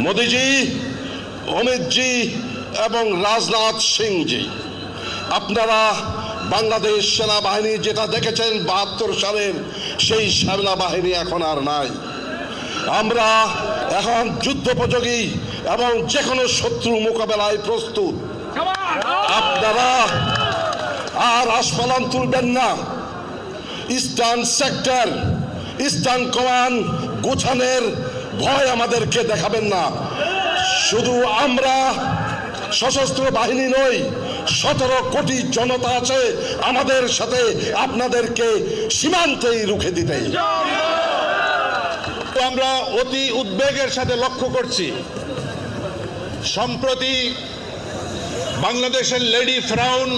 মোদিজি, অমিতজি এবং রাজনাথ সিংজি, আপনারা বাংলাদেশ সেনাবাহিনী যেটা দেখেছেন ৭২ সালের সেই সেনাবাহিনী এখন আর নাই। আমরা এখন যুদ্ধোপযোগী এবং যে কোনো শত্রু মোকাবেলায় প্রস্তুত। আপনারা আর আস্ফালন তুলবেন না। ইস্টার্ন সেক্টর, ইস্টার্ন কমান্ড গোছানোর ভয় আমাদেরকে দেখাবেন না। শুধু আমরা সশস্ত্র বাহিনী নই, ১৭ কোটি জনতা আছে আমাদের সাথে, আপনাদেরকে সীমান্তেই রুখে দিতে। আমরা অতি উদ্বেগের সাথে লক্ষ্য করছি, সম্প্রতি বাংলাদেশের লেডি ফেরাউন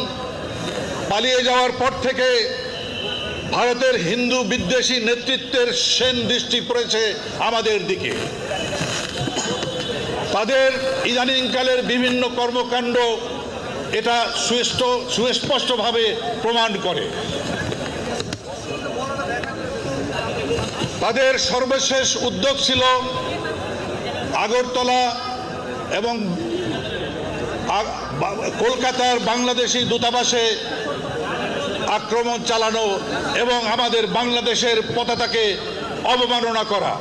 পালিয়ে যাওয়ার পর থেকে ভারতের হিন্দু বিদ্বেষী নেতৃত্বের সেন দৃষ্টি পড়েছে আমাদের দিকে। তাদের ইদানিংকালের বিভিন্ন কর্মকাণ্ড এটা সুস্পষ্টভাবে প্রমাণ করে। তাদের সর্বশেষ উদ্যোগ ছিল আগরতলা এবং কলকাতার বাংলাদেশি দূতাবাসে আক্রমণ চালানো এবং আমাদের বাংলাদেশের পতাকাকে অবমাননা করা।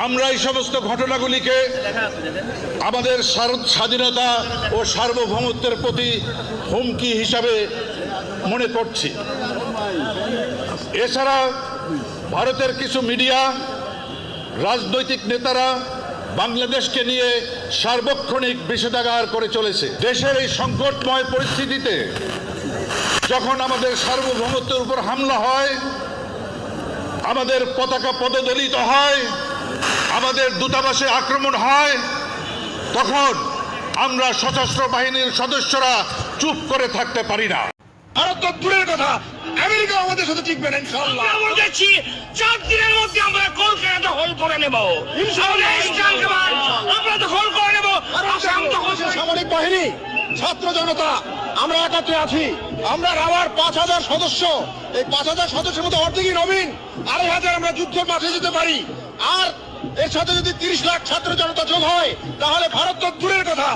আমরা এই সমস্ত ঘটনাগুলিকে আমাদের স্বাধীনতা ও সার্বভৌমত্বের প্রতি হুমকি হিসাবে মনে করছি। এছাড়া ভারতের কিছু মিডিয়া, রাজনৈতিক নেতারা বাংলাদেশকে নিয়ে সার্বক্ষণিক বিষোদ্গার করে চলেছে। দেশের এই সংকটময় পরিস্থিতিতে যখন আমাদের সার্বভৌমত্বের উপর হামলা হয়, আমাদের পতাকা পদদলিত হয়, আমাদের দূতাবাসে আক্রমণ হয়, তখন আমরা সশস্ত্র বাহিনীর সদস্যরা চুপ করে থাকতে পারি না। ভারত তো দূরের কথা, আমেরিকা আমাদের সাথে টিকবে না ইনশাআল্লাহ। আমরা বলছি 4 দিনের মধ্যে আমরা কলকাতা দখল করে নেব ইনশাআল্লাহ। আমরা দখল করে নেব। সামরিক বাহিনী, ছাত্র জনতা আমরা একাত্রে আছি। আমরা রাওয়ার ৫,০০০ সদস্য, এই ৫,০০০ সদস্যের মধ্যে অর্ধেকই নবীন। ২,৫০০ আমরা যুদ্ধের মাঠে যেতে পারি। আর এর সাথে যদি ৩০ লাখ ছাত্র জনতা যোগ হয়, তাহলে ভারত তো দূরের কথা,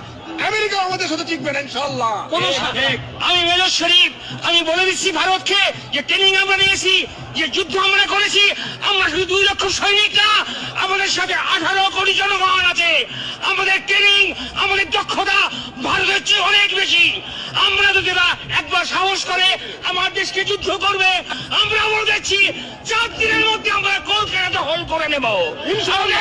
আমেরিকা আমাদের সাথে টিকবে না ইনশাআল্লাহ। আমি মেজর শরীফ, আমি বলে দিচ্ছি ভারতকে যে ট্রেনিং আমরা নিয়েছি, যে যুদ্ধ আমরা করেছি, আমরা শুধু ২ লক্ষ সৈনিক না, আমাদের সাথে ১৮ কোটি জনগণ আছে। আমাদের ট্রেনিং, আমাদের দক্ষতা ভারতের চেয়ে অনেক বেশি। আমরা যদি একবার সাহস করে আমার দেশকে যুদ্ধ করবে, আমরা বলে দিচ্ছি 4 দিনের মধ্যে আমরা কলকাতা দখল করে নেব ইনশাআল্লাহ।